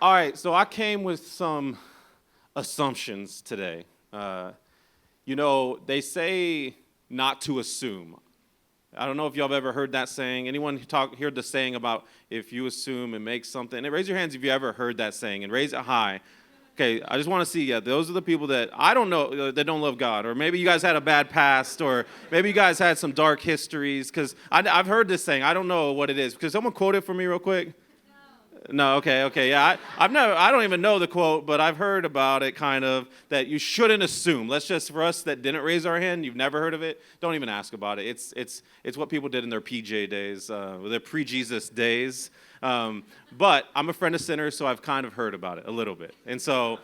All right, so I came with some assumptions today. They say not to assume. I don't know if y'all have ever heard that saying. Anyone heard the saying about if you assume and make something? And raise your hands if you ever heard that saying, and raise it high. Okay, I just want to see, those are the people that I don't know that don't love God. Or maybe you guys had a bad past, or maybe you guys had some dark histories. Because I've heard this saying. I don't know what it is. Could someone quote it for me real quick? No, okay, yeah. I don't even know the quote, but I've heard about it kind of, that you shouldn't assume. For us that didn't raise our hand, you've never heard of it, don't even ask about it. It's what people did in their PJ days, their pre-Jesus days. But I'm a friend of sinners, so I've kind of heard about it a little bit. And so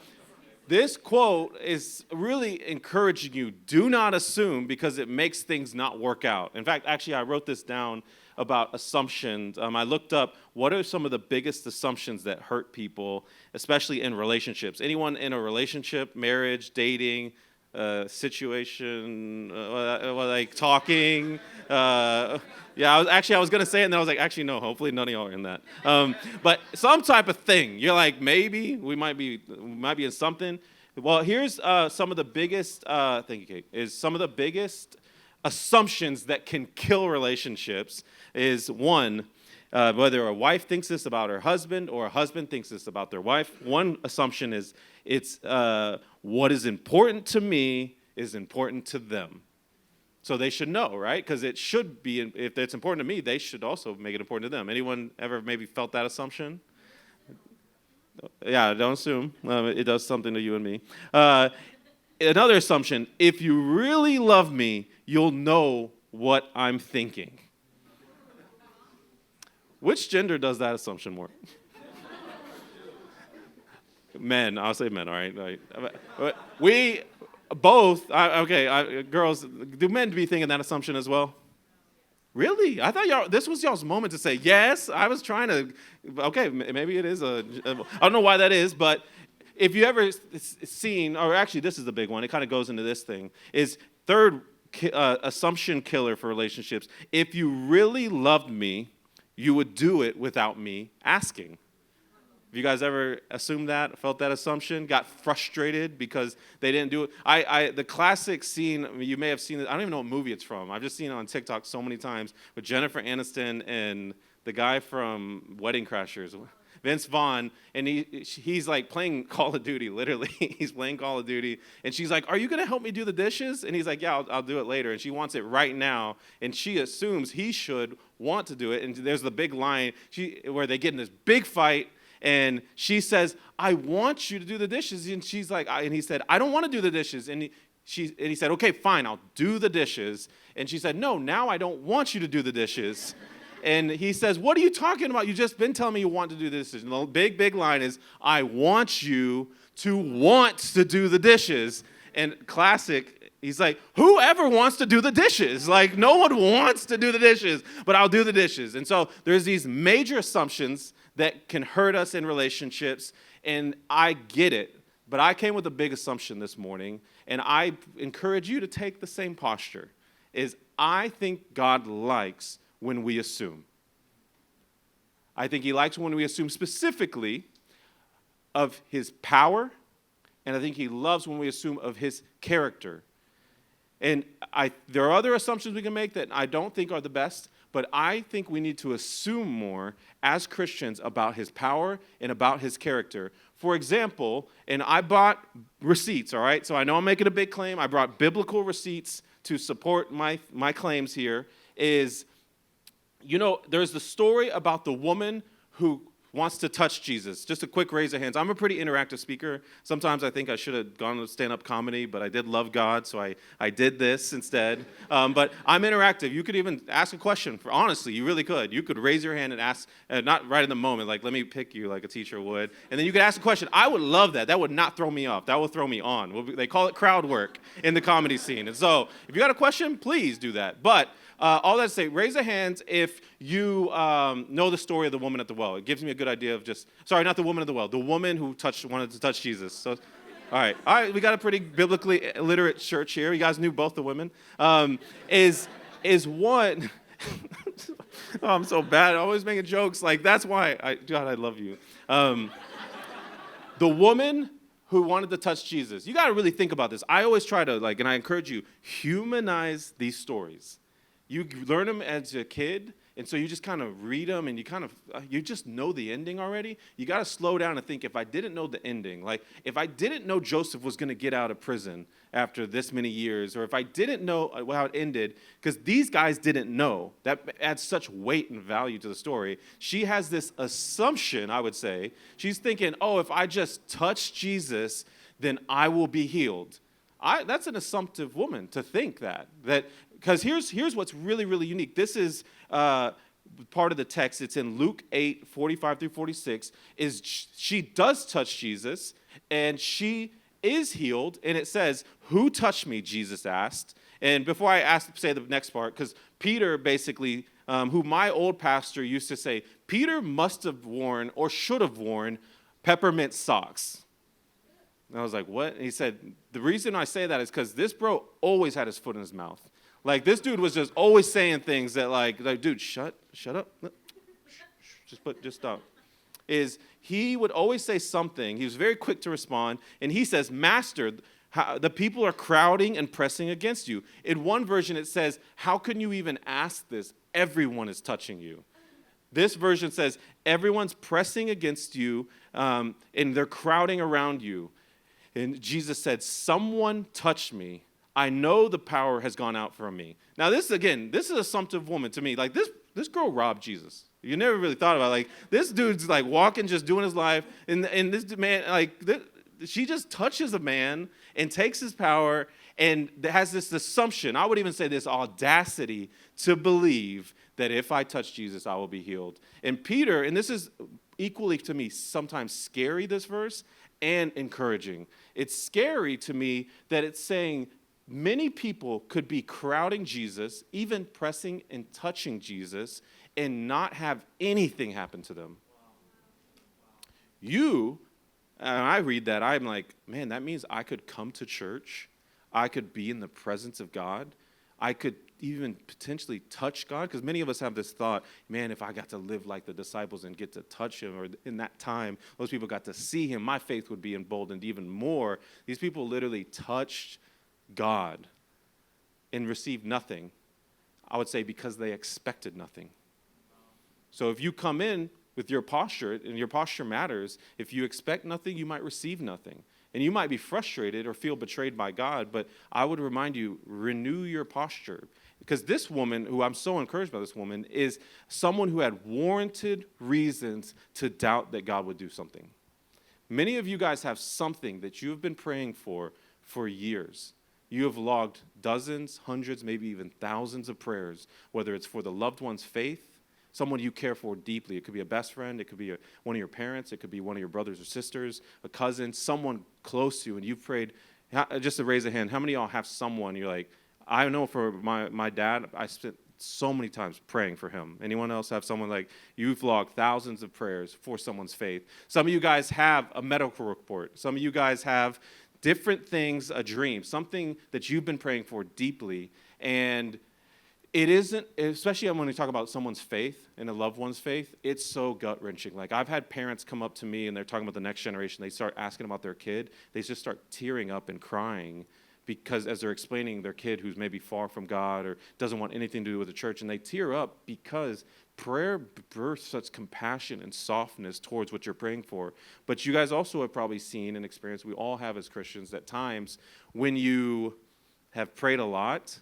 this quote is really encouraging you, do not assume, because it makes things not work out. In fact, actually, I wrote this down about assumptions. I looked up what are some of the biggest assumptions that hurt people, especially in relationships. Anyone in a relationship, marriage, dating, situation, like talking. I was going to say it, and then I was like, actually, no, hopefully none of y'all are in that. But some type of thing. You're like, maybe we might be in something. Well, here's some of the biggest, thank you, Kate, is some of the biggest assumptions that can kill relationships is one, whether a wife thinks this about her husband or a husband thinks this about their wife. One assumption is it's what is important to me is important to them. So they should know, right? Because it should be, if it's important to me, they should also make it important to them. Anyone ever maybe felt that assumption? Yeah, don't assume. It does something to you and me. Another assumption, if you really love me, you'll know what I'm thinking. Which gender does that assumption more? Men, I'll say men, all right. We both, girls, do men be thinking that assumption as well? Really? I thought this was y'all's moment to say, yes, I was trying to, okay, maybe it is I don't know why that is, but if you ever seen, or actually this is the big one, it kind of goes into this thing, is third assumption killer for relationships. If you really loved me, you would do it without me asking. Have you guys ever assumed that, felt that assumption, got frustrated because they didn't do it? The classic scene, you may have seen it, I don't even know what movie it's from. I've just seen it on TikTok so many times with Jennifer Aniston and the guy from Wedding Crashers, Vince Vaughn, and he's like playing Call of Duty, literally. He's playing Call of Duty, and she's like, are you going to help me do the dishes? And he's like, yeah, I'll do it later. And she wants it right now, and she assumes he should want to do it. And there's the big line where they get in this big fight, and she says, I want you to do the dishes. And she's like, and he said, I don't want to do the dishes. And he said, okay, fine, I'll do the dishes. And she said, no, now I don't want you to do the dishes. And he says, what are you talking about? You've just been telling me you want to do the dishes. And the big line is, I want you to want to do the dishes. And classic, he's like, whoever wants to do the dishes? Like, no one wants to do the dishes, but I'll do the dishes. And so there's these major assumptions that can hurt us in relationships, and I get it. But I came with a big assumption this morning, and I encourage you to take the same posture, is I think God likes when we assume. I think he likes when we assume specifically of his power, and I think he loves when we assume of his character. And there are other assumptions we can make that I don't think are the best, but I think we need to assume more as Christians about his power and about his character. For example, and I bought receipts, all right? So I know I'm making a big claim. I brought biblical receipts to support my claims here, is, there's the story about the woman who wants to touch Jesus. Just a quick raise of hands. I'm a pretty interactive speaker. Sometimes I think I should have gone to stand-up comedy, but I did love God, so I did this instead. But I'm interactive. You could even ask a question. Honestly, you really could. You could raise your hand and ask, not right in the moment, like let me pick you like a teacher would. And then you could ask a question. I would love that. That would not throw me off. That would throw me on. They call it crowd work in the comedy scene. And so if you got a question, please do that. But all that to say, raise a hand if you know the story of the woman at the well. It gives me a good idea of not the woman at the well, the woman who wanted to touch Jesus. So, all right, we got a pretty biblically illiterate church here. You guys knew both the women. Is one, oh, I'm so bad, I'm always making jokes, like that's why, God, I love you. The woman who wanted to touch Jesus. You got to really think about this. I always try to, and I encourage you, humanize these stories. You learn them as a kid, and so you just kind of read them, and you just know the ending already. You got to slow down and think, if I didn't know the ending, like if I didn't know Joseph was going to get out of prison after this many years, or if I didn't know how it ended, because these guys didn't know, that adds such weight and value to the story. She has this assumption, I would say. She's thinking, oh, if I just touch Jesus, then I will be healed. That's an assumptive woman to think that because here's what's really, really unique. This is part of the text. It's in Luke 8:45 through 46. Is she does touch Jesus, and she is healed. And it says, "Who touched me?" Jesus asked. And before I say the next part, because Peter basically, who my old pastor used to say, Peter must have worn or should have worn peppermint socks. And I was like, what? And he said, the reason I say that is because this bro always had his foot in his mouth. Like, this dude was just always saying things that, like dude, shut up. Just stop. He would always say something. He was very quick to respond. And he says, Master, the people are crowding and pressing against you. In one version, it says, how can you even ask this? Everyone is touching you. This version says, everyone's pressing against you, and they're crowding around you. And Jesus said, someone touched me. I know the power has gone out from me. Now, this is assumptive woman to me. Like, this girl robbed Jesus. You never really thought about it. Like, this dude's, like, walking, just doing his life. And this man, she just touches a man and takes his power and has this assumption, I would even say this audacity, to believe that if I touch Jesus, I will be healed. And Peter, and this is equally to me sometimes scary, this verse, and encouraging. It's scary to me that it's saying many people could be crowding Jesus, even pressing and touching Jesus, and not have anything happen to them. And I read that, I'm like, man, that means I could come to church. I could be in the presence of God. I could even potentially touch God, because many of us have this thought, man, if I got to live like the disciples and get to touch him, or in that time, those people got to see him, my faith would be emboldened even more. These people literally touched God and received nothing, I would say, because they expected nothing. So if you come in with your posture, and your posture matters, if you expect nothing, you might receive nothing. And you might be frustrated or feel betrayed by God, but I would remind you, renew your posture. Because this woman, who I'm so encouraged by this woman, is someone who had warranted reasons to doubt that God would do something. Many of you guys have something that you have been praying for years. You have logged dozens, hundreds, maybe even thousands of prayers, whether it's for the loved one's faith, someone you care for deeply. It could be a best friend. It could be one of your parents. It could be one of your brothers or sisters, a cousin, someone close to you. And you've prayed, just to raise a hand, how many of y'all have someone you're like, I know for my dad, I spent so many times praying for him. Anyone else have someone like, you've logged thousands of prayers for someone's faith? Some of you guys have a medical report. Some of you guys have different things, a dream, something that you've been praying for deeply. And it isn't, especially when we talk about someone's faith and a loved one's faith, it's so gut-wrenching. Like, I've had parents come up to me and they're talking about the next generation. They start asking about their kid. They just start tearing up and crying because as they're explaining their kid who's maybe far from God or doesn't want anything to do with the church, and they tear up because prayer births such compassion and softness towards what you're praying for. But you guys also have probably seen and experienced, we all have as Christians, at times when you have prayed a lot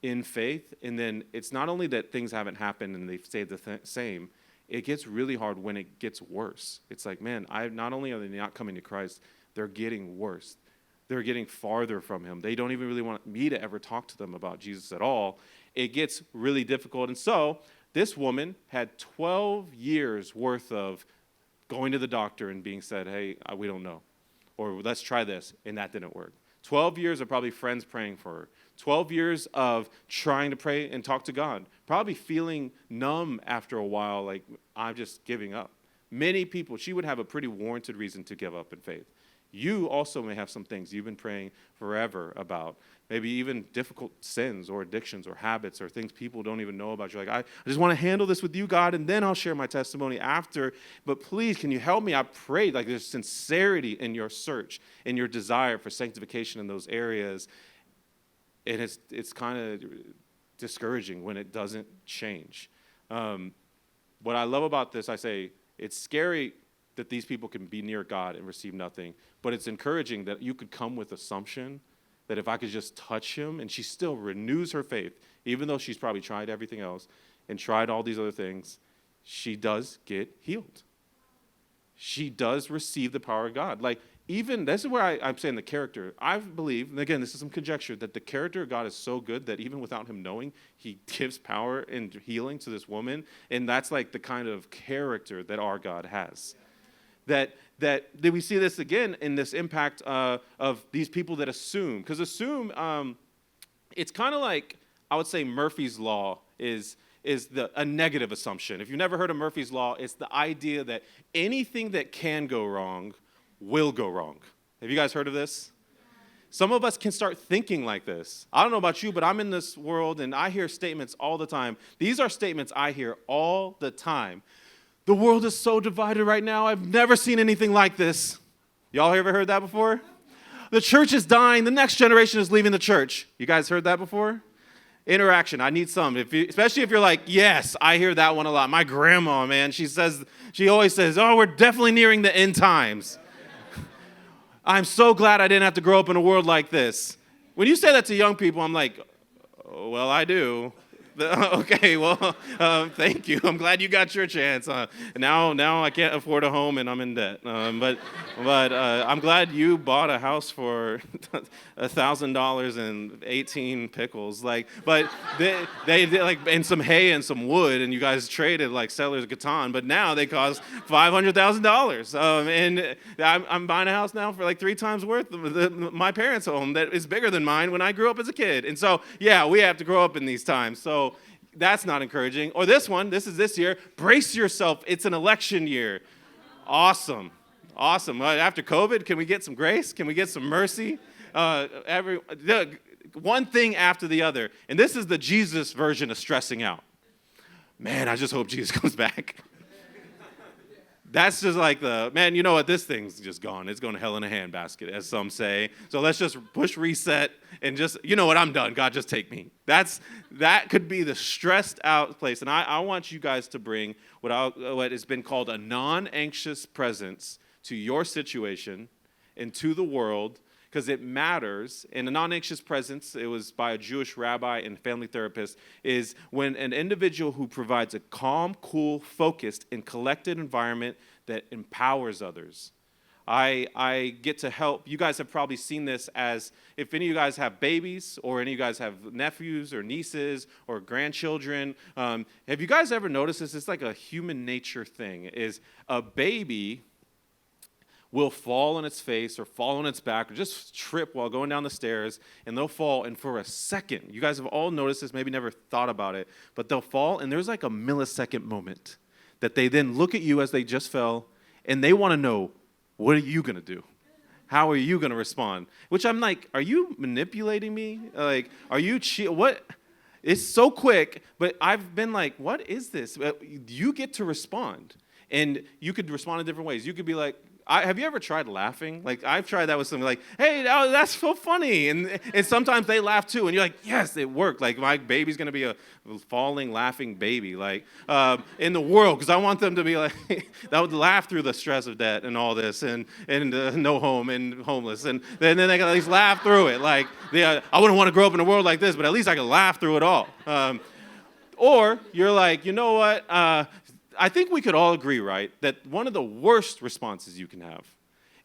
in faith, and then it's not only that things haven't happened and they've stayed the same, it gets really hard when it gets worse. It's like, man, not only are they not coming to Christ, they're getting worse. They're getting farther from him. They don't even really want me to ever talk to them about Jesus at all. It gets really difficult. And so this woman had 12 years worth of going to the doctor and being said, hey, we don't know. Or let's try this, and that didn't work. 12 years of probably friends praying for her. 12 years of trying to pray and talk to God. Probably feeling numb after a while, like, I'm just giving up. Many people, she would have a pretty warranted reason to give up in faith. You also may have some things you've been praying forever about. maybe even difficult sins or addictions or habits or things people don't even know about. You're like, I just want to handle this with you, God, and then I'll share my testimony after. But please, can you help me? I pray like there's sincerity in your search, in your desire for sanctification in those areas. And it's kind of discouraging when it doesn't change. What I love about this, I say, it's scary that these people can be near God and receive nothing, but it's encouraging that you could come with assumption that if I could just touch him, and she still renews her faith, even though she's probably tried everything else and tried all these other things, she does get healed. She does receive the power of God. Like, even, this is where I'm saying the character. I believe, and again, this is some conjecture, that the character of God is so good that even without him knowing, he gives power and healing to this woman, and that's like the kind of character that our God has. That we see this again in this impact of these people that assume. Because assume, it's kind of like, I would say Murphy's Law is a negative assumption. If you've never heard of Murphy's Law, it's the idea that anything that can go wrong will go wrong. Have you guys heard of this? Some of us can start thinking like this. I don't know about you, but I'm in this world, and I hear statements all the time. These are statements I hear all the time. The world is so divided right now. I've never seen anything like this. Y'all ever heard that before? The church is dying. The next generation is leaving the church. You guys heard that before? Interaction. I need some. Especially if you're like, yes, I hear that one a lot. My grandma, man, she always says, oh, we're definitely nearing the end times. I'm so glad I didn't have to grow up in a world like this. When you say that to young people, I'm like, oh, well, I do. Okay, well, thank you. I'm glad you got your chance. Now I can't afford a home and I'm in debt. But I'm glad you bought a house for $1,000 and 18 pickles. But they like and some hay and some wood, and you guys traded like Settlers of Catan. But now they cost $500,000. And I'm buying a house now for like 3 times worth of my parents' home that is bigger than mine when I grew up as a kid. And so yeah, we have to grow up in these times. So that's not encouraging. Or this one, this is this year. Brace yourself. It's an election year. Awesome. After COVID, can we get some grace? Can we get some mercy? One thing after the other. And this is the Jesus version of stressing out. Man, I just hope Jesus comes back. That's just like man, you know what? This thing's just gone. It's going to hell in a handbasket, as some say. So let's just push reset and just, you know what? I'm done. God, just take me. That could be the stressed out place. And I want you guys to bring what has been called a non-anxious presence to your situation and to the world, because it matters. And a non-anxious presence, it was by a Jewish rabbi and family therapist, is when an individual who provides a calm, cool, focused, and collected environment that empowers others. I get to help. You guys have probably seen this as, if any of you guys have babies or any of you guys have nephews or nieces or grandchildren, have you guys ever noticed this? It's like a human nature thing, is a baby will fall on its face or fall on its back or just trip while going down the stairs, and they'll fall, and for a second, you guys have all noticed this, maybe never thought about it, but they'll fall, and there's like a millisecond moment that they then look at you as they just fell, and they want to know, what are you going to do? How are you going to respond? Which I'm like, are you manipulating me? Like, are you what? It's so quick, but I've been like, what is this? You get to respond, and you could respond in different ways. You could be like, have you ever tried laughing? Like, I've tried that with something like, hey, that's so funny. And sometimes they laugh too. And you're like, yes, it worked. Like, my baby's going to be a falling, laughing baby, like, in the world. Because I want them to be like, that would laugh through the stress of debt and all this and no home and homeless. And then they can at least laugh through it. Like, I wouldn't want to grow up in a world like this, but at least I can laugh through it all. Or you're like, you know what? I think we could all agree, right, that one of the worst responses you can have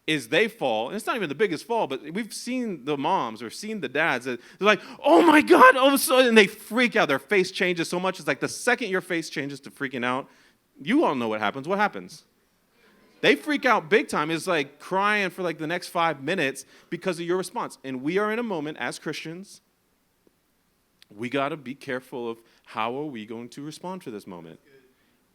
is they fall, and it's not even the biggest fall, but we've seen the moms or seen the dads that they're like, oh my God, and they freak out. Their face changes so much. It's like the second your face changes to freaking out, you all know what happens. What happens? They freak out big time. It's like crying for like the next 5 minutes because of your response. And we are in a moment as Christians, we got to be careful of how are we going to respond to this moment.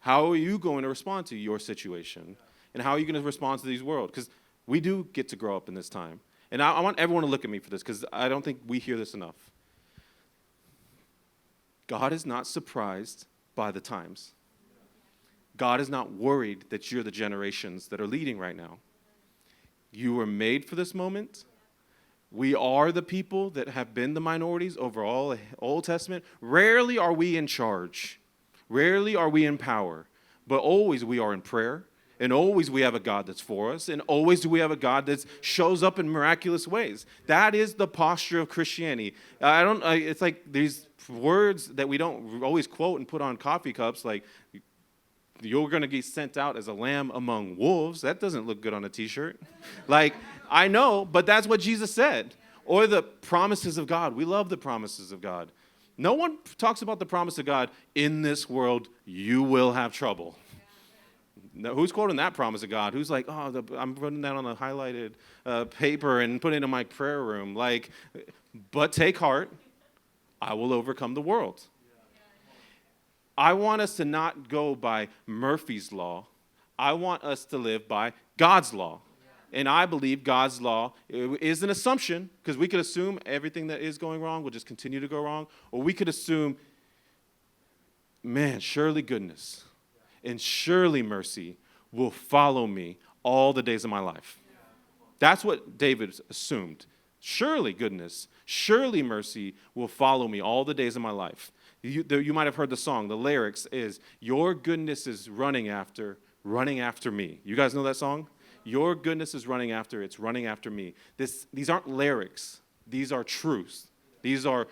How are you going to respond to your situation? And how are you going to respond to these world? Because we do get to grow up in this time. And I want everyone to look at me for this because I don't think we hear this enough. God is not surprised by the times. God is not worried that you're the generations that are leading right now. You were made for this moment. We are the people that have been the minorities over all the Old Testament. Rarely are we in charge. Rarely are we in power. But always we are in prayer. And always we have a God that's for us. And always do we have a God that shows up in miraculous ways. That is the posture of Christianity. It's like these words that we don't always quote and put on coffee cups, like, you're going to get sent out as a lamb among wolves. That doesn't look good on a t-shirt. Like, I know, but that's what Jesus said. Or the promises of God. We love the promises of God. No one talks about the promise of God, in this world you will have trouble. Now, who's quoting that promise of God? Who's like, I'm putting that on a highlighted paper and putting it in my prayer room. Like, but take heart, I will overcome the world. I want us to not go by Murphy's law. I want us to live by God's law. And I believe God's law is an assumption, because we could assume everything that is going wrong will just continue to go wrong. Or we could assume, man, surely goodness and surely mercy will follow me all the days of my life. That's what David assumed. Surely goodness, surely mercy will follow me all the days of my life. You might have heard the song. The lyrics is, your goodness is running after me. You guys know that song? Your goodness is running after me. These aren't lyrics. These are truths. These are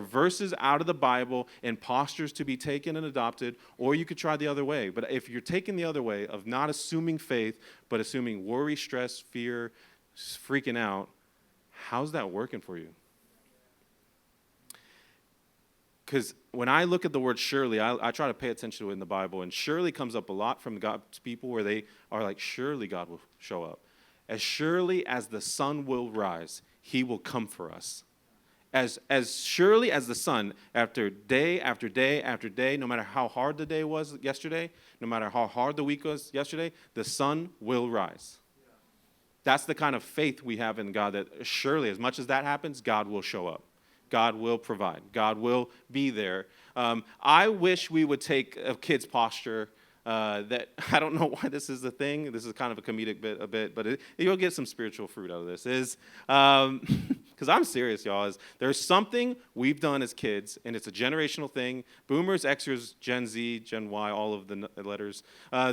verses out of the Bible and postures to be taken and adopted, or you could try the other way. But if you're taking the other way of not assuming faith, but assuming worry, stress, fear, freaking out, how's that working for you? Because when I look at the word surely, I try to pay attention to it in the Bible, and surely comes up a lot from God's people where they are like, surely God will show up. As surely as the sun will rise, he will come for us. As surely as the sun, after day after day after day, no matter how hard the day was yesterday, no matter how hard the week was yesterday, the sun will rise. That's the kind of faith we have in God, that surely as much as that happens, God will show up. God will provide. God will be there. I wish we would take a kid's posture that, I don't know why this is a thing. This is kind of a comedic bit, but you'll get some spiritual fruit out of this. Because I'm serious, y'all. There's something we've done as kids, and it's a generational thing. Boomers, Xers, Gen Z, Gen Y, all of the letters,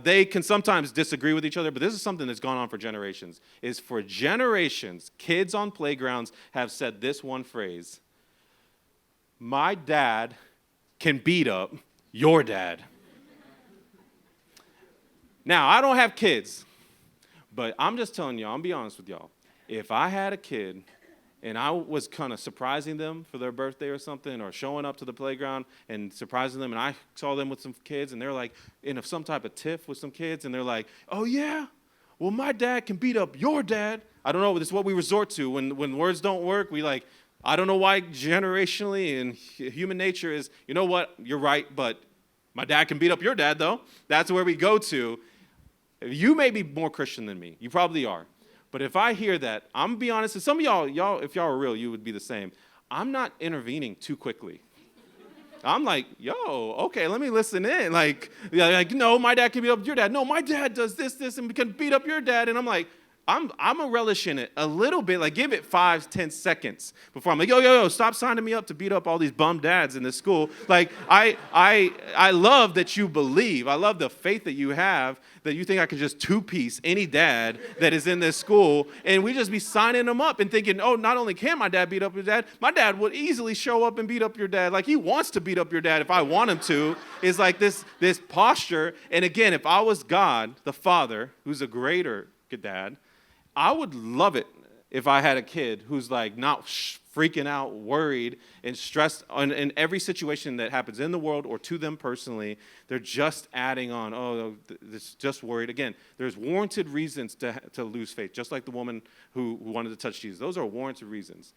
they can sometimes disagree with each other, but this is something that's gone on for generations. Is for generations, kids on playgrounds have said this one phrase: my dad can beat up your dad. Now, I don't have kids, but I'm just telling y'all, I'm be honest with y'all. If I had a kid and I was kind of surprising them for their birthday or something, or showing up to the playground and surprising them, and I saw them with some kids, and they're like in some type of tiff with some kids, and they're like, oh yeah, well my dad can beat up your dad. I don't know, this is what we resort to when words don't work. We like, I don't know why generationally and human nature is, you know what, you're right, but my dad can beat up your dad, though. That's where we go to. You may be more Christian than me. You probably are. But if I hear that, I'm going to be honest, and some of y'all, if y'all were real, you would be the same. I'm not intervening too quickly. I'm like, yo, okay, let me listen in. Like, no, my dad can beat up your dad. No, my dad does this, and can beat up your dad. And I'm like, I'm a relish in it a little bit, like give it 5-10 seconds before I'm like, yo, stop signing me up to beat up all these bum dads in this school. Like, I love that you believe. I love the faith that you have, that you think I could just two-piece any dad that is in this school, and we just be signing them up and thinking, oh, not only can my dad beat up your dad, my dad would easily show up and beat up your dad. Like, he wants to beat up your dad if I want him to. It's like this posture. And again, if I was God, the Father, who's a greater dad, I would love it if I had a kid who's like not freaking out, worried, and stressed in every situation that happens in the world or to them personally. They're just adding on, this just worried. Again, there's warranted reasons to lose faith, just like the woman who wanted to touch Jesus. Those are warranted reasons.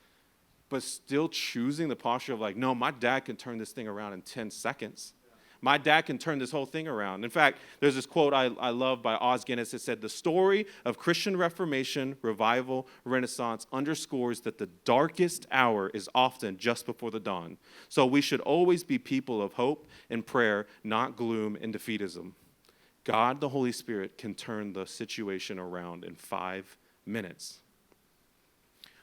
But still choosing the posture of like, no, my dad can turn this thing around in 10 seconds. My dad can turn this whole thing around. In fact, there's this quote I love by Os Guinness. It said, the story of Christian Reformation, revival, Renaissance underscores that the darkest hour is often just before the dawn. So we should always be people of hope and prayer, not gloom and defeatism. God, the Holy Spirit, can turn the situation around in 5 minutes.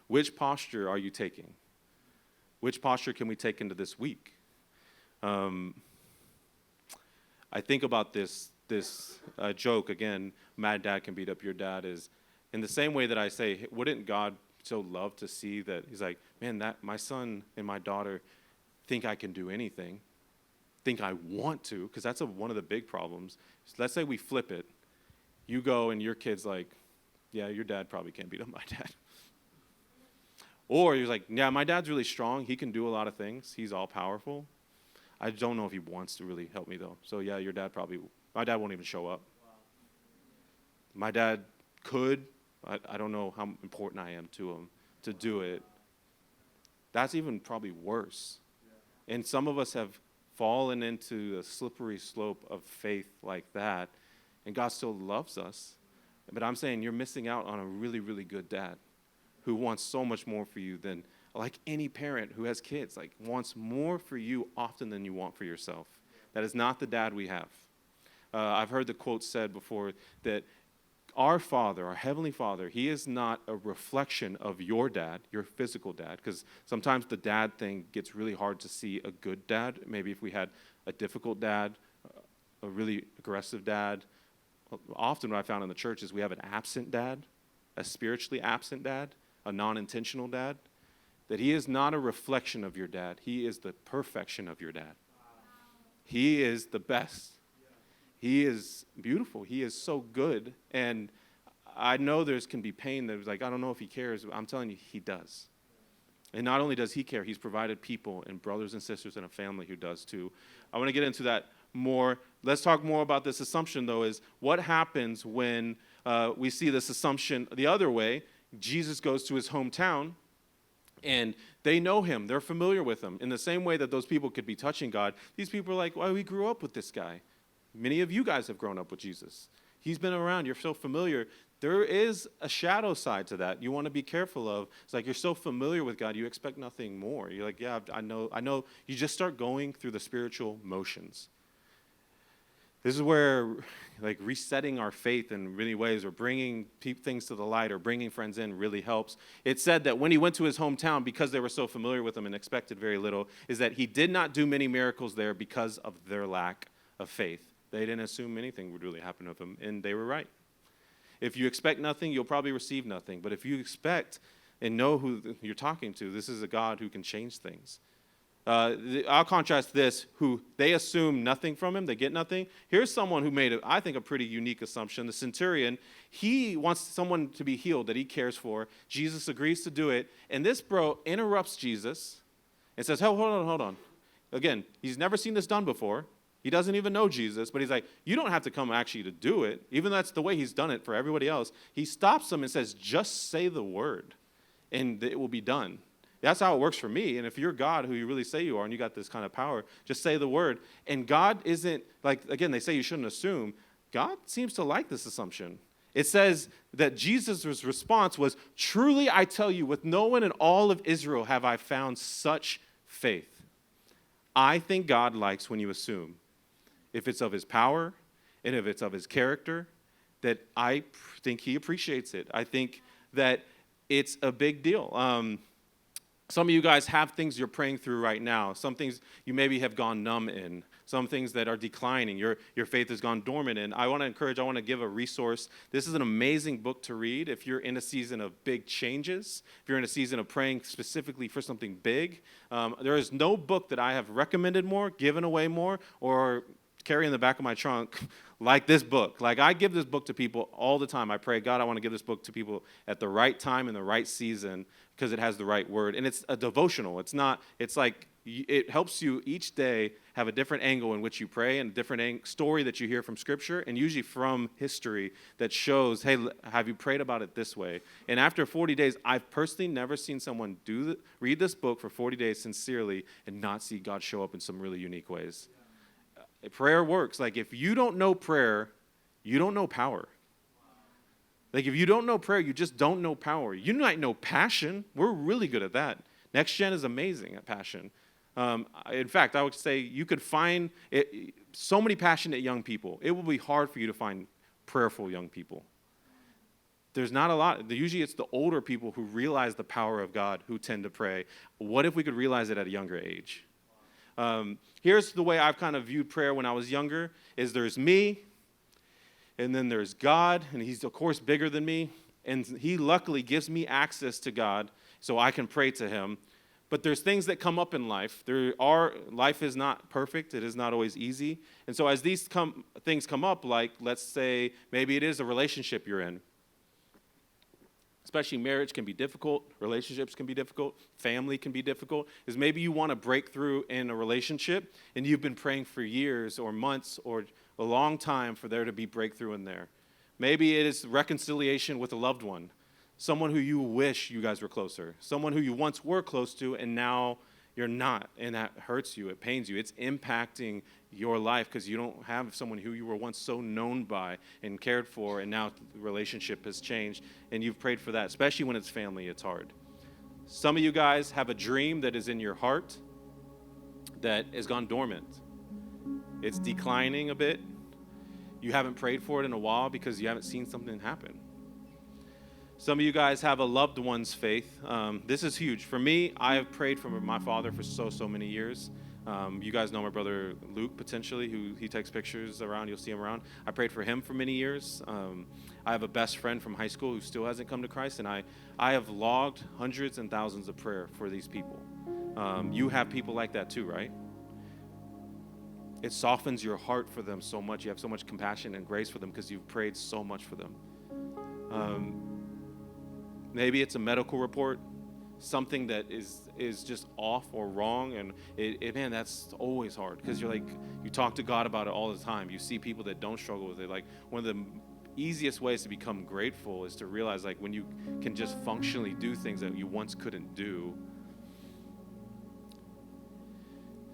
Which posture are you taking? Which posture can we take into this week? I think about this joke, again, mad dad can beat up your dad, is in the same way that I say, wouldn't God so love to see that he's like, man, that my son and my daughter think I can do anything, think I want to, because that's one of the big problems. Let's say we flip it. You go and your kid's like, yeah, your dad probably can't beat up my dad. Or you're like, yeah, my dad's really strong. He can do a lot of things. He's all powerful. I don't know if he wants to really help me, though. So, yeah, my dad won't even show up. Wow. My dad could. I don't know how important I am to him to do it. That's even probably worse. Yeah. And some of us have fallen into a slippery slope of faith like that, and God still loves us. But I'm saying you're missing out on a really, really good dad who wants so much more for you than, like any parent who has kids, like wants more for you often than you want for yourself. That is not the dad we have. I've heard the quote said before that our Father, our Heavenly Father, He is not a reflection of your dad, your physical dad, because sometimes the dad thing gets really hard to see a good dad. Maybe if we had a difficult dad, a really aggressive dad. Often what I found in the church is we have an absent dad, a spiritually absent dad, a non-intentional dad. That He is not a reflection of your dad. He is the perfection of your dad. He is the best. He is beautiful. He is so good. And I know can be pain that was like, I don't know if He cares. I'm telling you, He does. And not only does He care, He's provided people and brothers and sisters and a family who does too. I want to get into that more. Let's talk more about this assumption, though, is what happens when we see this assumption the other way. Jesus goes to His hometown, and they know Him. They're familiar with Him. In the same way that those people could be touching God, these people are like, well, we grew up with this guy. Many of you guys have grown up with Jesus. He's been around. You're so familiar. There is a shadow side to that you want to be careful of. It's like you're so familiar with God, you expect nothing more. You're like, yeah, I know. You just start going through the spiritual motions. This is where, like, resetting our faith in many ways, or bringing things to the light, or bringing friends in really helps. It said that when He went to His hometown, because they were so familiar with Him and expected very little, is that He did not do many miracles there because of their lack of faith. They didn't assume anything would really happen with Him, and they were right. If you expect nothing, you'll probably receive nothing. But if you expect and know who you're talking to, this is a God who can change things. I'll contrast this, who they assume nothing from Him, they get nothing. Here's someone who made, I think, a pretty unique assumption. The centurion, he wants someone to be healed that he cares for. Jesus agrees to do it, and this bro interrupts Jesus and says, hold on. Again, he's never seen this done before. He doesn't even know Jesus, but he's like, you don't have to come actually to do it. Even though that's the way He's done it for everybody else. He stops him and says, just say the word, and it will be done. That's how it works for me. And if you're God, who you really say you are, and you got this kind of power, just say the word. And God isn't, like, again, they say you shouldn't assume. God seems to like this assumption. It says that Jesus' response was, truly I tell you, with no one in all of Israel have I found such faith. I think God likes when you assume. If it's of His power, and if it's of His character, that I think He appreciates it. I think that it's a big deal. Some of you guys have things you're praying through right now. Some things you maybe have gone numb in. Some things that are declining. Your faith has gone dormant in. I want to give a resource. This is an amazing book to read if you're in a season of big changes, if you're in a season of praying specifically for something big. There is no book that I have recommended more, given away more, or carry in the back of my trunk like this book. Like, I give this book to people all the time. I pray, God, I want to give this book to people at the right time in the right season because it has the right word. And it's a devotional. It's like it helps you each day have a different angle in which you pray and a different story that you hear from Scripture and usually from history that shows, hey, have you prayed about it this way? And after 40 days, I've personally never seen someone read this book for 40 days sincerely and not see God show up in some really unique ways. Prayer works. Like, if you don't know prayer, you don't know power. Like, if you don't know prayer, you just don't know power. You might know passion. We're really good at that. Next Gen is amazing at passion. In fact, I would say you could find so many passionate young people. It will be hard for you to find prayerful young people. There's not a lot. Usually it's the older people who realize the power of God who tend to pray. What if we could realize it at a younger age? Here's the way I've kind of viewed prayer when I was younger, is there's me, and then there's God, and he's, of course, bigger than me, and he luckily gives me access to God so I can pray to him. But there's things that come up in life. Life is not perfect. It is not always easy. And so as these things come up, like, let's say maybe it is a relationship you're in. Especially marriage can be difficult, relationships can be difficult, family can be difficult, is maybe you want to break through in a relationship and you've been praying for years or months or a long time for there to be breakthrough in there. Maybe it is reconciliation with a loved one, someone who you wish you guys were closer, someone who you once were close to and now you're not, and that hurts you, it pains you, it's impacting your life because you don't have someone who you were once so known by and cared for, and now the relationship has changed, and you've prayed for that, especially when it's family, it's hard. Some of you guys have a dream that is in your heart that has gone dormant. It's declining a bit. You haven't prayed for it in a while because you haven't seen something happen. Some of you guys have a loved one's faith. This is huge. For me, I have prayed for my father for so many years. You guys know my brother Luke, potentially, who he takes pictures around. You'll see him around. I prayed for him for many years. I have a best friend from high school who still hasn't come to Christ, and I have logged hundreds and thousands of prayer for these people. You have people like that too, right? It softens your heart for them so much. You have so much compassion and grace for them because you've prayed so much for them. Maybe it's a medical report, something that is just off or wrong, and man, that's always hard because you're like, you talk to God about it all the time. You see people that don't struggle with it. Like, one of the easiest ways to become grateful is to realize, like, when you can just functionally do things that you once couldn't do.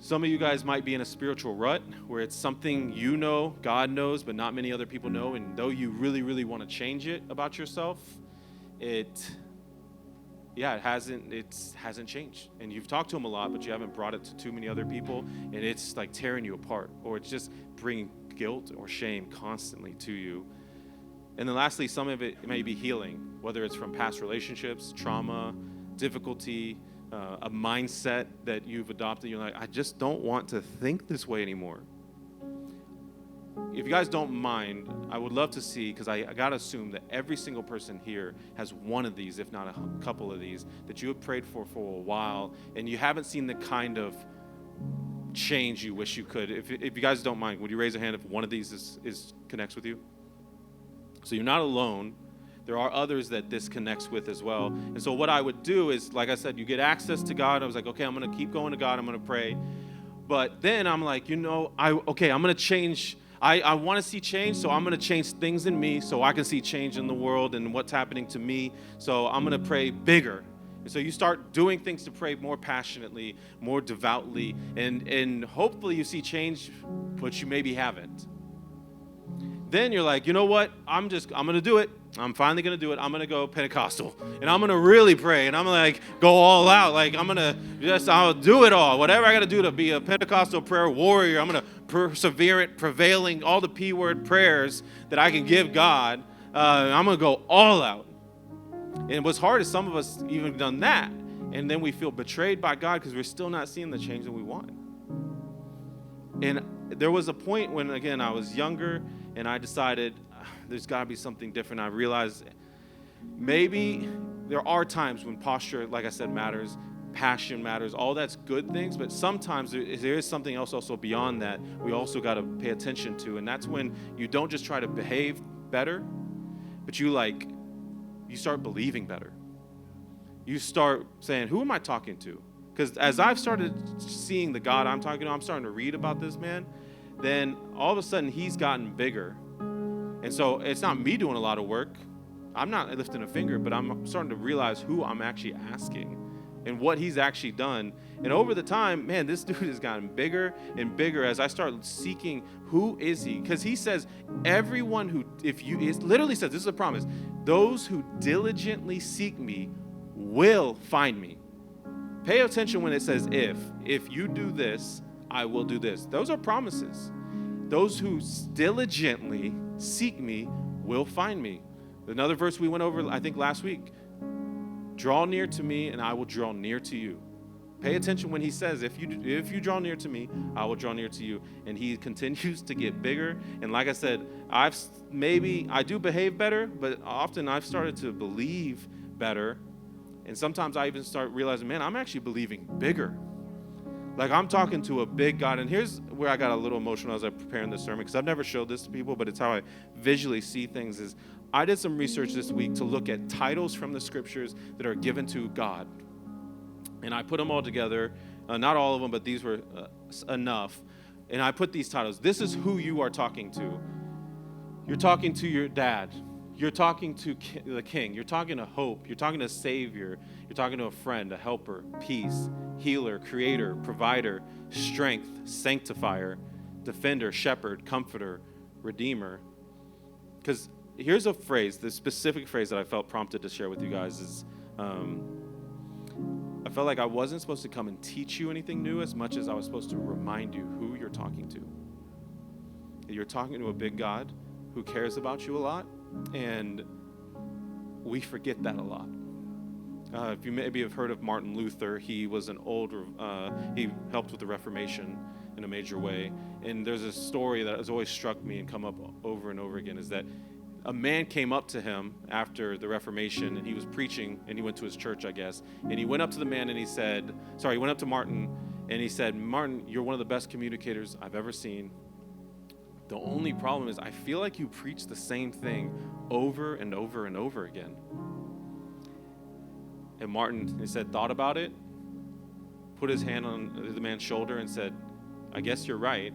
Some of you guys might be in a spiritual rut where it's something you know, God knows, but not many other people know, and though you really, really want to change it about yourself, it hasn't changed. And you've talked to him a lot, but you haven't brought it to too many other people, and it's like tearing you apart, or it's just bringing guilt or shame constantly to you. And then lastly, some of it may be healing, whether it's from past relationships, trauma, difficulty, a mindset that you've adopted. You're like, I just don't want to think this way anymore. If you guys don't mind, I would love to see, because I got to assume that every single person here has one of these, if not a couple of these, that you have prayed for a while, and you haven't seen the kind of change you wish you could. If you guys don't mind, would you raise a hand if one of these connects with you? So you're not alone. There are others that this connects with as well. And so what I would do is, like I said, you get access to God. I was like, okay, I'm going to keep going to God. I'm going to pray. But then I'm like, I'm going to change. I want to see change, so I'm going to change things in me so I can see change in the world and what's happening to me. So I'm going to pray bigger. And so you start doing things to pray more passionately, more devoutly, and hopefully you see change, but you maybe haven't. Then you're like, you know what? I'm going to do it. I'm finally going to do it. I'm going to go Pentecostal, and I'm going to really pray, and I'm going to go all out. Like, I'll do it all. Whatever I got to do to be a Pentecostal prayer warrior, I'm going to perseverant, prevailing, all the P-word prayers that I can give God. I'm going to go all out. And what's hard is some of us even done that, and then we feel betrayed by God because we're still not seeing the change that we want. And there was a point when, again, I was younger, and I decided there's got to be something different. I realized maybe there are times when posture, like I said, matters, passion matters, all that's good things, but sometimes there is something else also beyond that we also got to pay attention to, and that's when you don't just try to behave better, but you start believing better. You start saying, who am I talking to? Because as I've started seeing the God I'm talking to, I'm starting to read about this man, then all of a sudden he's gotten bigger. And so it's not me doing a lot of work. I'm not lifting a finger, but I'm starting to realize who I'm actually asking. and what he's actually done. And over the time, man, this dude has gotten bigger and bigger as I start seeking who is he? Because he says, everyone who, it literally says, this is a promise, those who diligently seek me will find me. Pay attention when it says if you do this, I will do this. Those are promises. Those who diligently seek me will find me. Another verse we went over, I think last week, draw near to me and I will draw near to you. Pay attention when he says, if you draw near to me, I will draw near to you. And he continues to get bigger. And like I said, I do behave better, but often I've started to believe better. And sometimes I even start realizing, man, I'm actually believing bigger. Like I'm talking to a big God. And here's where I got a little emotional as I'm preparing this sermon, because I've never showed this to people, but it's how I visually see things. Is I did some research this week to look at titles from the scriptures that are given to God. And I put them all together, not all of them, but these were enough. And I put these titles. This is who you are talking to. You're talking to your dad. You're talking to the king. You're talking to hope. You're talking to savior. You're talking to a friend, a helper, peace, healer, creator, provider, strength, sanctifier, defender, shepherd, comforter, redeemer. Because here's a phrase, the specific phrase that I felt prompted to share with you guys is, I felt like I wasn't supposed to come and teach you anything new as much as I was supposed to remind you who you're talking to. You're talking to a big God who cares about you a lot, and we forget that a lot. If you maybe have heard of Martin Luther, he was he helped with the Reformation in a major way. And there's a story that has always struck me and come up over and over again, is that a man came up to him after the Reformation, and he was preaching, and he went to his church, I guess. And he went up to the man and he went up to Martin, and he said, Martin, you're one of the best communicators I've ever seen. The only problem is I feel like you preach the same thing over and over and over again. And Martin, he said, thought about it, put his hand on the man's shoulder and said, I guess you're right.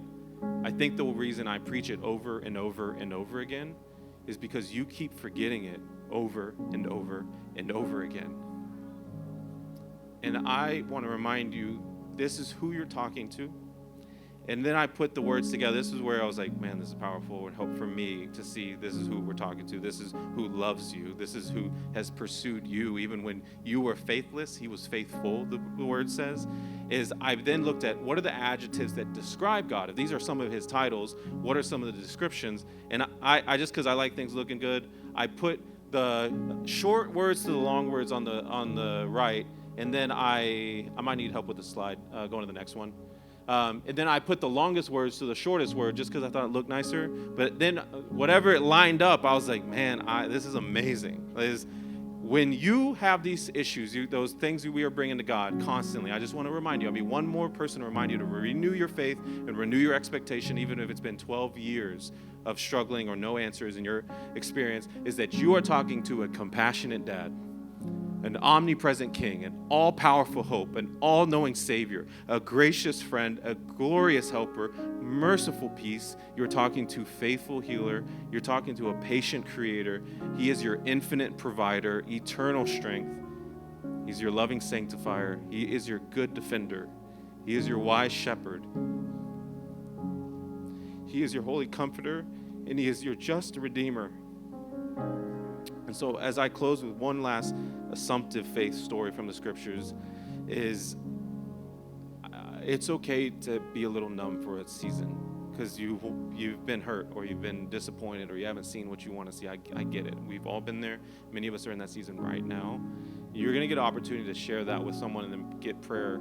I think the reason I preach it over and over and over again is because you keep forgetting it over and over and over again. And I want to remind you, this is who you're talking to. And then I put the words together. This is where I was like, man, this is powerful. It helped for me to see this is who we're talking to. This is who loves you. This is who has pursued you. Even when you were faithless, he was faithful, the word says. I then looked at what are the adjectives that describe God. If these are some of his titles, what are some of the descriptions? And I just, because I like things looking good, I put the short words to the long words on the right. And then I might need help with the slide. Going to the next one. And then I put the longest words to the shortest word just because I thought it looked nicer. But then whatever it lined up, I was like, man, this is amazing. When you have these issues, those things we are bringing to God constantly, I just want to remind you, one more person to remind you to renew your faith and renew your expectation, even if it's been 12 years of struggling or no answers in your experience, is that you are talking to a compassionate dad, an omnipresent king, an all-powerful hope, an all-knowing savior, a gracious friend, a glorious helper, merciful peace. You're talking to faithful healer. You're talking to a patient creator. He is your infinite provider, eternal strength. He's your loving sanctifier. He is your good defender. He is your wise shepherd. He is your holy comforter, and he is your just redeemer. And so as I close with one last assumptive faith story from the scriptures is it's okay to be a little numb for a season because you've been hurt or you've been disappointed or you haven't seen what you want to see. I get it. We've all been there. Many of us are in that season right now. You're going to get an opportunity to share that with someone and then get prayer.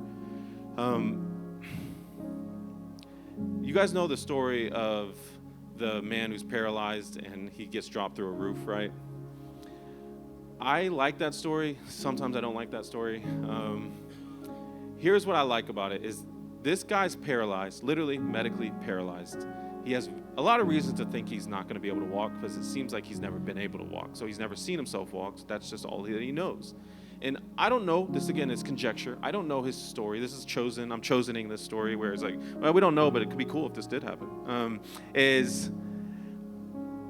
You guys know the story of the man who's paralyzed and he gets dropped through a roof, right? I like that story. Sometimes I don't like that story. Here's what I like about it is this guy's paralyzed, literally medically paralyzed. He has a lot of reasons to think he's not going to be able to walk because it seems like he's never been able to walk. So he's never seen himself walk. So that's just all that he knows. And I don't know, this again is conjecture. I don't know his story. This is chosen. I'm chosening this story where it's like, well, we don't know, but it could be cool if this did happen.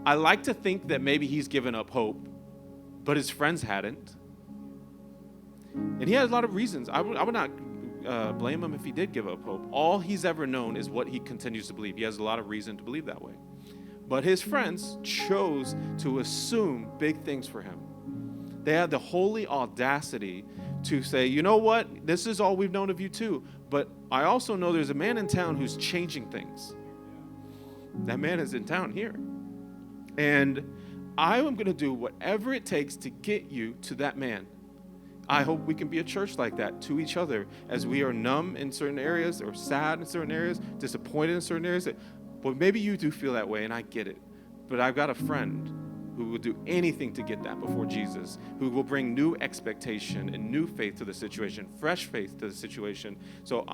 I like to think that maybe he's given up hope, but his friends hadn't. And he had a lot of reasons. I would not blame him if he did give up hope. All he's ever known is what he continues to believe. He has a lot of reason to believe that way. But his friends chose to assume big things for him. They had the holy audacity to say, you know what? This is all we've known of you too. But I also know there's a man in town who's changing things. That man is in town here. And I am going to do whatever it takes to get you to that man. I hope we can be a church like that to each other as we are numb in certain areas or sad in certain areas, disappointed in certain areas. But maybe you do feel that way, and I get it. But I've got a friend who will do anything to get that before Jesus, who will bring new expectation and new faith to the situation, fresh faith to the situation. So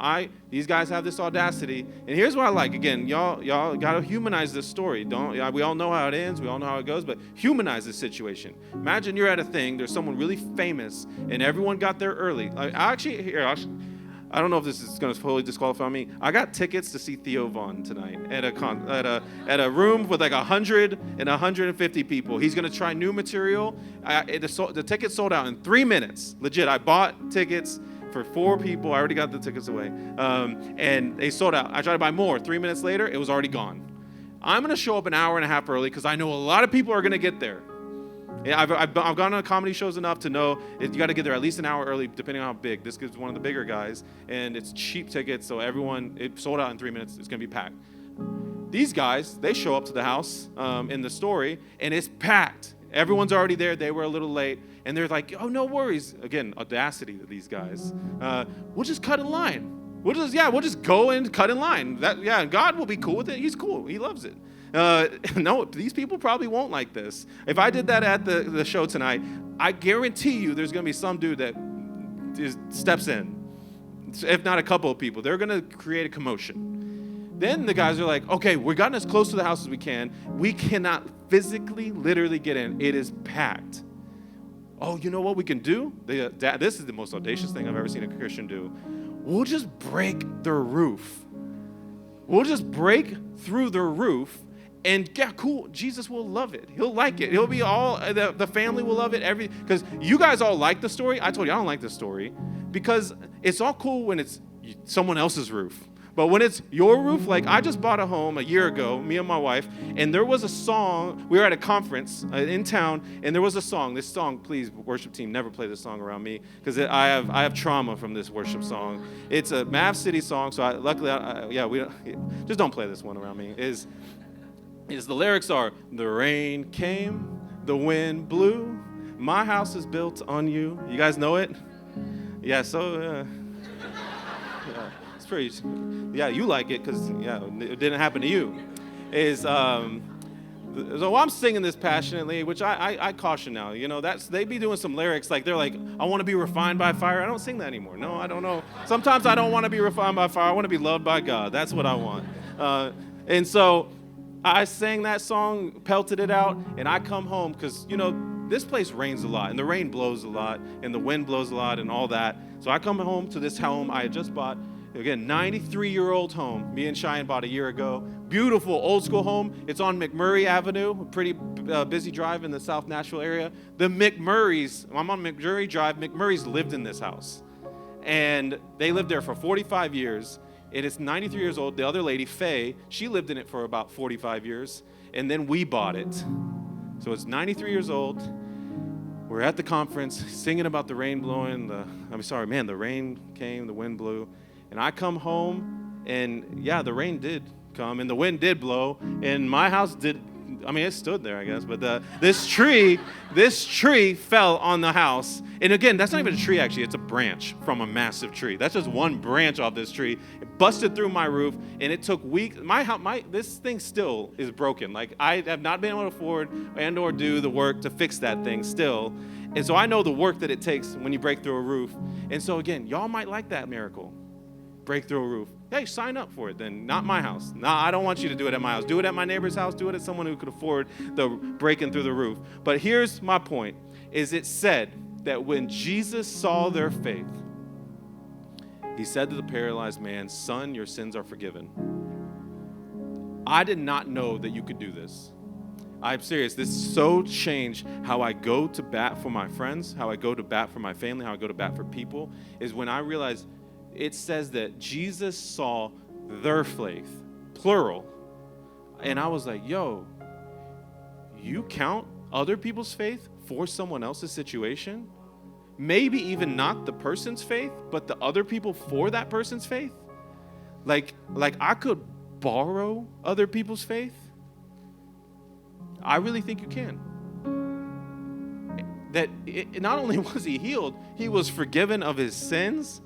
these guys have this audacity, and here's what I like. Again, y'all got to humanize this story. We all know how it ends, we all know how it goes, but humanize this situation. Imagine you're at a thing, there's someone really famous, and everyone got there early. I don't know if this is going to fully disqualify me. I got tickets to see Theo Vaughn tonight at a room with like 100 and 150 people. He's going to try new material. The tickets sold out in 3 minutes. Legit, I bought tickets for 4 people. I already got the tickets away. And they sold out. I tried to buy more. 3 minutes later, it was already gone. I'm going to show up an hour and a half early because I know a lot of people are going to get there. Yeah, I've gone on comedy shows enough to know you got to get there at least an hour early, depending on how big. This is one of the bigger guys, and it's cheap tickets, so it sold out in 3 minutes. It's going to be packed. These guys, they show up to the house in the story, and it's packed. Everyone's already there. They were a little late, and they're like, oh, no worries. Again, audacity of these guys. We'll just cut in line. We'll just go and cut in line. God will be cool with it. He's cool. He loves it. No, these people probably won't like this. If I did that at the show tonight, I guarantee you there's going to be some dude that steps in. If not a couple of people. They're going to create a commotion. Then the guys are like, okay, we've gotten as close to the house as we can. We cannot physically, literally get in. It is packed. Oh, you know what we can do? This is the most audacious thing I've ever seen a Christian do. We'll just break the roof. We'll just break through the roof. And yeah, cool, Jesus will love it. He'll like it. He'll be all, the family will love it. Because you guys all like the story. I told you I don't like the story. Because it's all cool when it's someone else's roof. But when it's your roof, like I just bought a home a year ago, me and my wife, and there was a song, we were at a conference in town, and there was a song. This song, please, worship team, never play this song around me, because I have trauma from this worship song. It's a Mav City song, so just don't play this one around me. The lyrics are, the rain came, the wind blew, my house is built on you. You guys know it? Yeah, so, it's pretty, you like it because, it didn't happen to you. So I'm singing this passionately, which I caution now. They be doing some lyrics like they're like, I want to be refined by fire. I don't sing that anymore. No, I don't know. Sometimes I don't want to be refined by fire. I want to be loved by God. That's what I want. And so I sang that song, pelted it out, and I come home because, this place rains a lot, and the rain blows a lot, and the wind blows a lot, and all that. So I come home to this home I had just bought. Again, 93-year-old home. Me and Cheyenne bought a year ago. Beautiful old school home. It's on McMurray Avenue, a pretty busy drive in the South Nashville area. The McMurrays, I'm on McMurray Drive. McMurrays lived in this house. And they lived there for 45 years. And it's 93 years old. The other lady, Faye, she lived in it for about 45 years. And then we bought it. So it's 93 years old. We're at the conference singing about the rain blowing. The rain came, the wind blew. And I come home, and the rain did come, and the wind did blow, and my house it stood there, I guess, but this tree fell on the house. And again, that's not even a tree, actually. It's a branch from a massive tree. That's just one branch off this tree. It busted through my roof, and it took weeks. This thing still is broken. Like, I have not been able to afford and or do the work to fix that thing still. And so I know the work that it takes when you break through a roof. And so again, y'all might like that miracle. Break through a roof. Hey, sign up for it then. Not my house. No, I don't want you to do it at my house. Do it at my neighbor's house. Do it at someone who could afford the breaking through the roof. But here's my point, is it said that when Jesus saw their faith, he said to the paralyzed man, son, your sins are forgiven. I did not know that you could do this. I'm serious. This so changed how I go to bat for my friends, how I go to bat for my family, how I go to bat for people, is when I realized it says that Jesus saw their faith, plural. And I was like, yo, you count other people's faith for someone else's situation? Maybe even not the person's faith, but the other people for that person's faith? Like I could borrow other people's faith? I really think you can. That not only was he healed, he was forgiven of his sins.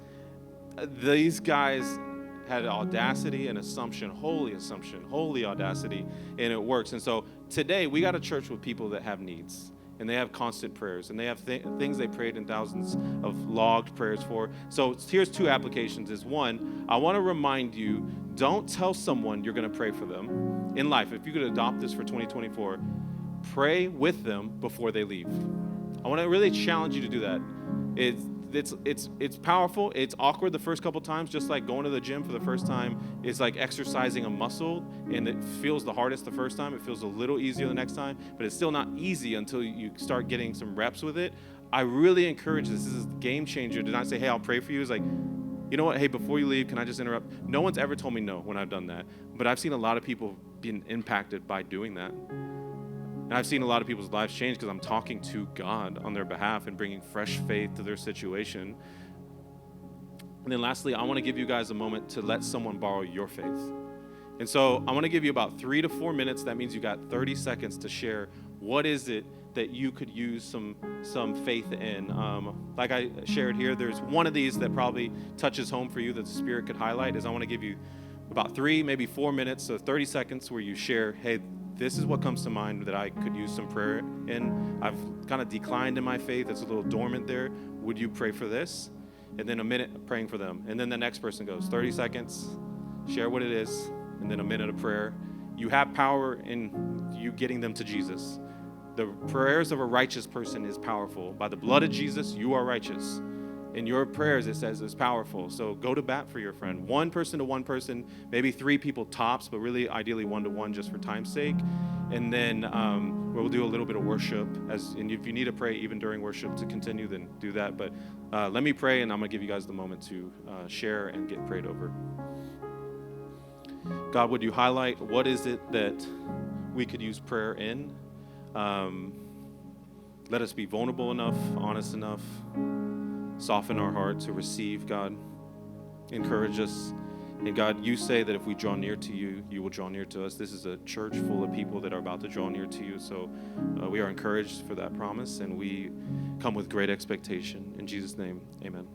These guys had audacity and assumption, holy audacity, and it works. And so today we got a church with people that have needs, and they have constant prayers, and they have things they prayed in thousands of logged prayers for. So here's 2 applications. Is one, I want to remind you, don't tell someone you're going to pray for them in life. If you could adopt this for 2024, pray with them before they leave. I want to really challenge you to do that. It's powerful. It's awkward the first couple times, just like going to the gym for the first time is like exercising a muscle, and it feels the hardest the first time. It feels a little easier the next time, but it's still not easy until you start getting some reps with it. I really encourage this. This is a game changer. Do not say, hey, I'll pray for you. It's like, you know what? Hey, before you leave, can I just interrupt? No one's ever told me no when I've done that, but I've seen a lot of people being impacted by doing that. And I've seen a lot of people's lives change because I'm talking to God on their behalf and bringing fresh faith to their situation. And then lastly, I want to give you guys a moment to let someone borrow your faith. And so I want to give you about 3 to 4 minutes. That means you got 30 seconds to share what is it that you could use some faith in. Like I shared here, there's one of these that probably touches home for you that the Spirit could highlight. Is I want to give you about 3, maybe 4 minutes, so 30 seconds where you share, hey, this is what comes to mind that I could use some prayer in. I've kind of declined in my faith. It's a little dormant there. Would you pray for this? And then a minute praying for them. And then the next person goes, 30 seconds, share what it is, and then a minute of prayer. You have power in you getting them to Jesus. The prayers of a righteous person is powerful. By the blood of Jesus, you are righteous. In your prayers, it says it's powerful. So go to bat for your friend. One person to one person, maybe 3 people tops, but really ideally 1 to 1 just for time's sake. And then we'll do a little bit of worship. And if you need to pray even during worship to continue, then do that. But let me pray, and I'm going to give you guys the moment to share and get prayed over. God, would you highlight what is it that we could use prayer in? Let us be vulnerable enough, honest enough, soften our heart to receive, God. Encourage us. And God, you say that if we draw near to you, you will draw near to us. This is a church full of people that are about to draw near to you. So we are encouraged for that promise, and we come with great expectation. In Jesus' name, amen.